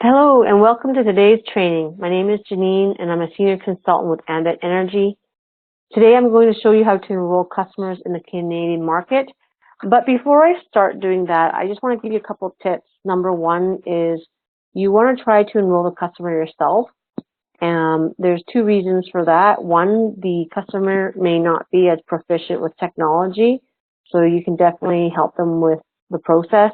Hello and welcome to today's training. My name is Janine and I'm a senior consultant with Ambit Energy. Today I'm going to show you how to enroll customers in the Canadian market. But before I start doing that, I just want to give you a couple of tips. Number one is you want to try to enroll the customer yourself. There's two reasons for that. One, the customer may not be as proficient with technology, so you can definitely help them with the process.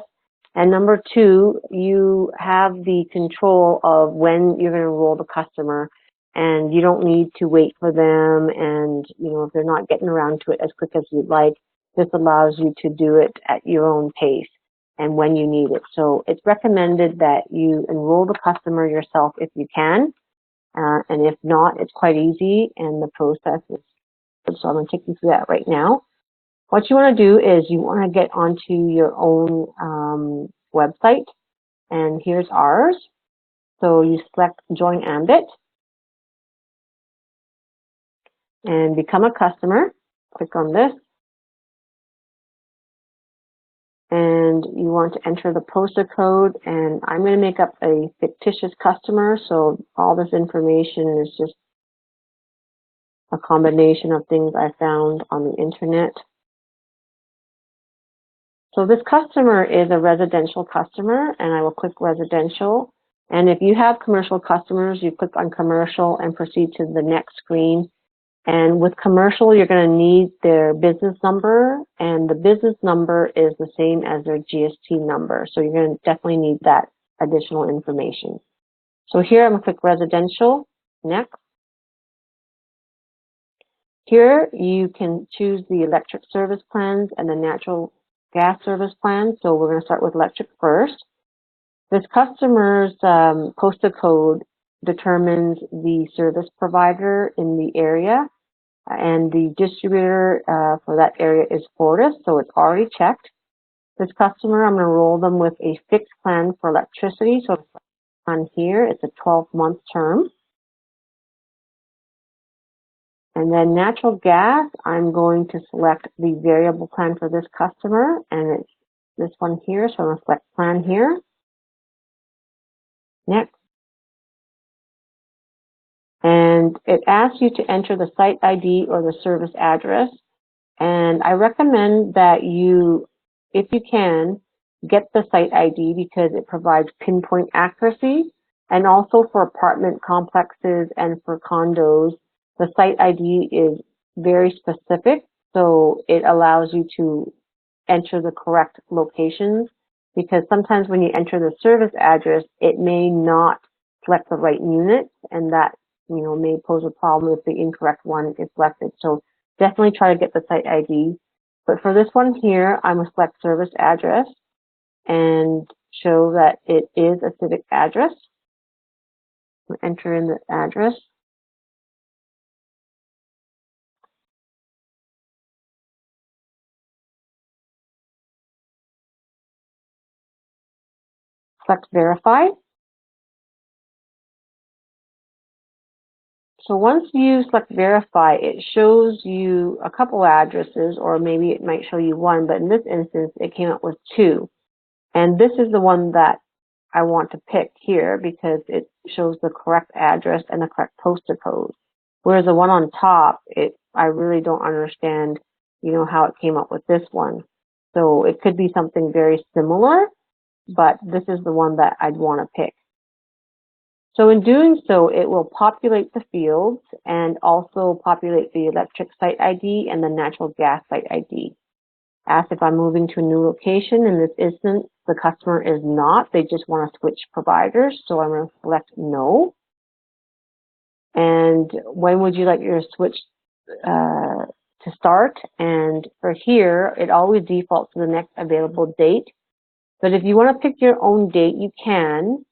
And number two, you have the control of when you're going to enroll the customer, and you don't need to wait for them. And if they're not getting around to it as quick as you'd like, this allows you to do it at your own pace and when you need it. So it's recommended that you enroll the customer yourself if you can. And if not, it's quite easy and the process is good. So I'm going to take you through that right now. What you want to do is you want to get onto your own website, and here's ours. So you select Join Ambit and become a customer. Click on this. And you want to enter the postal code, and I'm going to make up a fictitious customer, so all this information is just a combination of things I found on the internet. So this customer is a residential customer, and I will click residential. And if you have commercial customers, you click on commercial and proceed to the next screen. And with commercial, you're going to need their business number, and the business number is the same as their GST number. So you're going to definitely need that additional information. So here I'm going to click residential, next. Here you can choose the electric service plans and the natural gas service plan. So we're going to start with electric first. This customer's postal code determines the service provider in the area, and the distributor for that area is Fortis, so it's already checked. This customer, I'm going to enroll them with a fixed plan for electricity. So on here, it's a 12-month term. And then natural gas, I'm going to select the variable plan for this customer, and it's this one here, so I'm going to select plan here. Next. And it asks you to enter the site ID or the service address. And I recommend that you, if you can, get the site ID because it provides pinpoint accuracy. And also for apartment complexes and for condos, the site ID is very specific. So it allows you to enter the correct locations, because sometimes when you enter the service address, it may not select the right unit, and that may pose a problem if the incorrect one is selected. So definitely try to get the site ID. But for this one here, I'm going to select service address and show that it is a civic address. Enter in the address. Select verify. So once you select verify, it shows you a couple addresses, or maybe it might show you one, but in this instance, it came up with two. And this is the one that I want to pick here because it shows the correct address and the correct postal code. Whereas the one on top, I really don't understand, how it came up with this one. So it could be something very similar, but this is the one that I'd want to pick. So in doing so, it will populate the fields and also populate the electric site ID and the natural gas site ID. Ask if I'm moving to a new location. In this instance, the customer is not. They just want to switch providers. So I'm going to select no. And when would you like your switch to start? And for here, it always defaults to the next available date. But if you want to pick your own date, you can.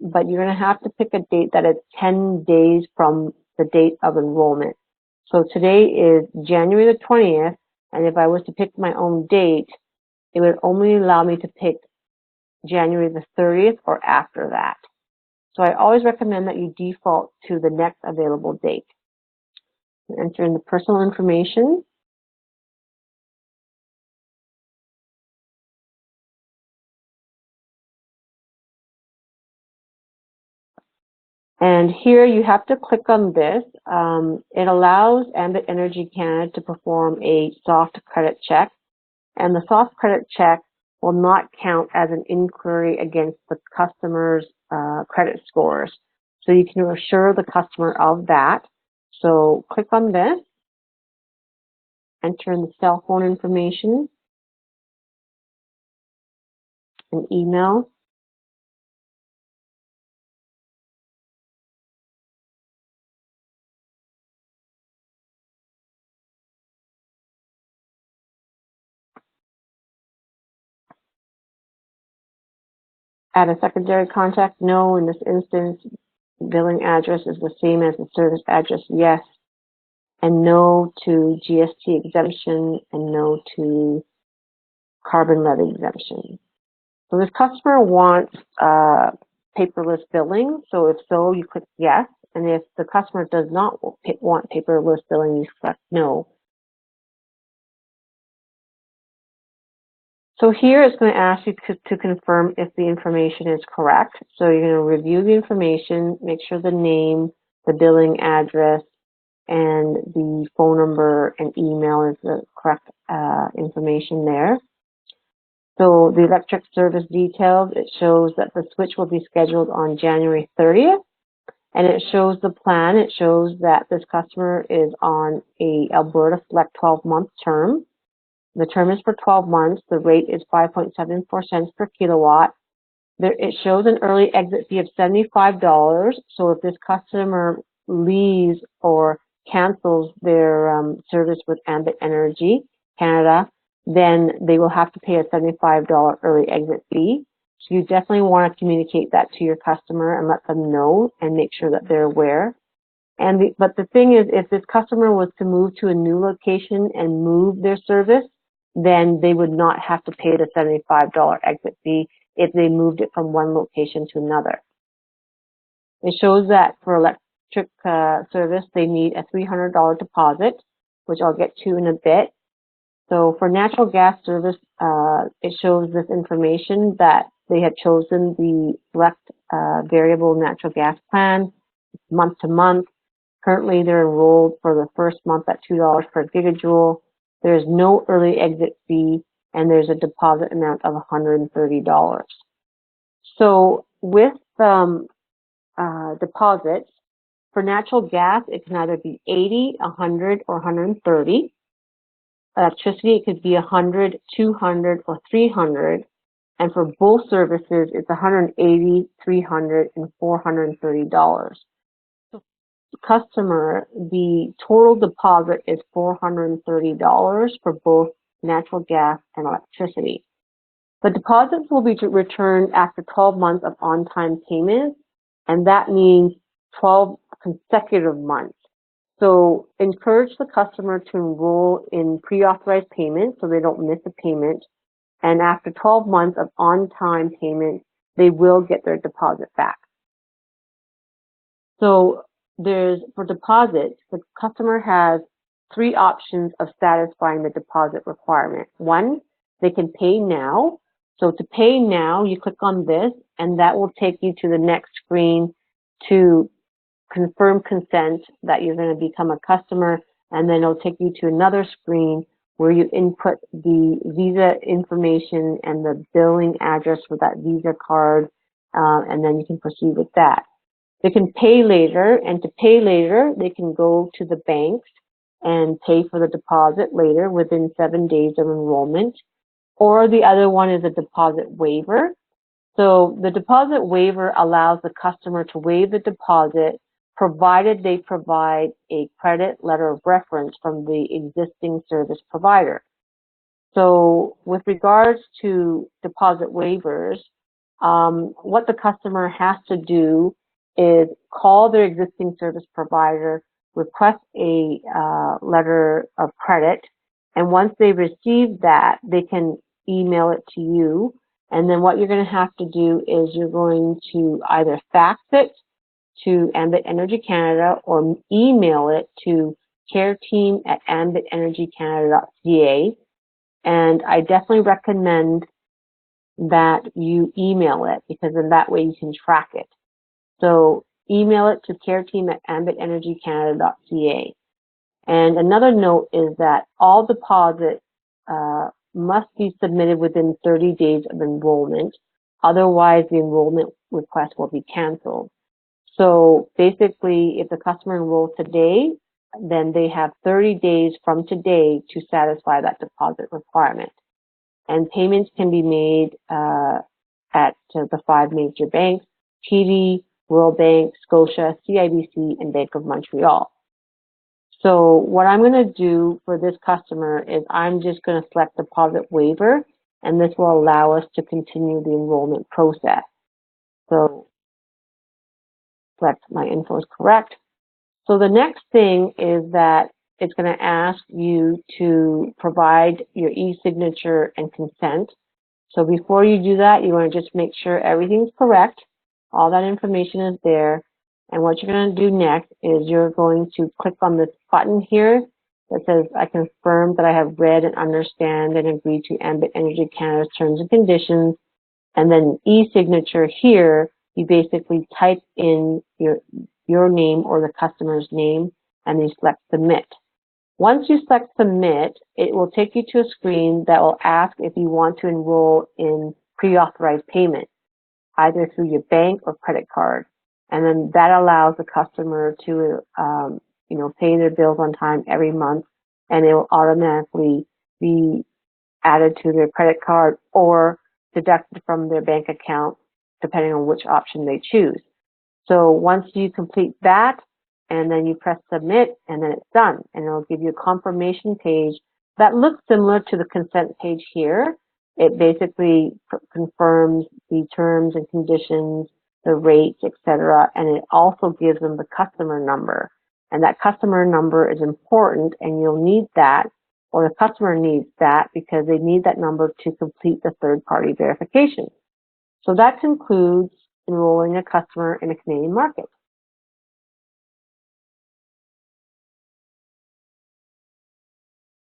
But you're going to have to pick a date that is 10 days from the date of enrollment. So today is January the 20th, and if I was to pick my own date, it would only allow me to pick January the 30th or after that. So I always recommend that you default to the next available date. Enter in the personal information. And here you have to click on this. It allows Ambit Energy Canada to perform a soft credit check, and the soft credit check will not count as an inquiry against the customer's credit scores. So you can assure the customer of that. So click on this, enter in the cell phone information, an email, add a secondary contact. No, in this instance, billing address is the same as the service address. Yes. And no to GST exemption, and no to carbon levy exemption. So this customer wants paperless billing. So if so, you click yes. And if the customer does not want paperless billing, you click no. So here it's going to ask you to confirm if the information is correct. So you're going to review the information, make sure the name, the billing address, and the phone number and email is the correct information there. So the electric service details, it shows that the switch will be scheduled on January 30th. And it shows the plan. It shows that this customer is on a Alberta Select 12-month term. The term is for 12 months. The rate is 5.74 cents per kilowatt. It shows an early exit fee of $75. So if this customer leaves or cancels their service with Ambit Energy Canada, then they will have to pay a $75 early exit fee. So you definitely want to communicate that to your customer and let them know and make sure that they're aware. But the thing is, if this customer was to move to a new location and move their service, then they would not have to pay the $75 exit fee if they moved it from one location to another. It shows that for electric service, they need a $300 deposit, which I'll get to in a bit. So for natural gas service, it shows this information that they have chosen the select variable natural gas plan month to month. Currently, they're enrolled for the first month at $2 per gigajoule. There's no early exit fee, and there's a deposit amount of $130. So with deposits, for natural gas, it can either be 80, 100, or 130. Electricity, it could be 100, 200, or 300. And for both services, it's 180, 300, and $430. So customer, the total deposit is $430 for both natural gas and electricity. The deposits will be returned after 12 months of on-time payments, and that means 12 consecutive months. So encourage the customer to enroll in pre-authorized payments so they don't miss a payment. And after 12 months of on-time payment, they will get their deposit back. So for deposits, the customer has 3 options of satisfying the deposit requirement. 1, they can pay now. So to pay now, you click on this, and that will take you to the next screen to confirm consent that you're going to become a customer, and then it'll take you to another screen where you input the Visa information and the billing address for that Visa card, and then you can proceed with that. They can pay later, and to pay later, they can go to the banks and pay for the deposit later within 7 days of enrollment. Or the other one is a deposit waiver. So the deposit waiver allows the customer to waive the deposit provided they provide a credit letter of reference from the existing service provider. So with regards to deposit waivers, what the customer has to do is call their existing service provider, request a letter of credit, and once they receive that, they can email it to you. And then what you're going to have to do is you're going to either fax it to Ambit Energy Canada or email it to careteam@ambitenergycanada.ca. And I definitely recommend that you email it because in that way you can track it. So email it to careteam@ambitenergycanada.ca. And another note is that all deposits must be submitted within 30 days of enrollment. Otherwise, the enrollment request will be canceled. So basically, if the customer enrolls today, then they have 30 days from today to satisfy that deposit requirement. And payments can be made at the 5 major banks: TD, Royal Bank, Scotia, CIBC, and Bank of Montreal. So what I'm going to do for this customer is I'm just going to select deposit waiver, and this will allow us to continue the enrollment process. So select my info is correct. So the next thing is that it's going to ask you to provide your e-signature and consent. So before you do that, you want to just make sure everything's correct. All that information is there. And what you're going to do next is you're going to click on this button here that says, I confirm that I have read and understand and agree to Ambit Energy Canada's terms and conditions. And then e-signature here, you basically type in your name or the customer's name, and you select submit. Once you select submit, it will take you to a screen that will ask if you want to enroll in pre-authorized payment, either through your bank or credit card. And then that allows the customer to pay their bills on time every month, and it will automatically be added to their credit card or deducted from their bank account, depending on which option they choose. So once you complete that, and then you press submit, and then it's done. And it'll give you a confirmation page that looks similar to the consent page here. It basically confirms the terms and conditions, the rates, etc. And it also gives them the customer number. And that customer number is important, and you'll need that, or the customer needs that, because they need that number to complete the third-party verification. So that concludes enrolling a customer in a Canadian market.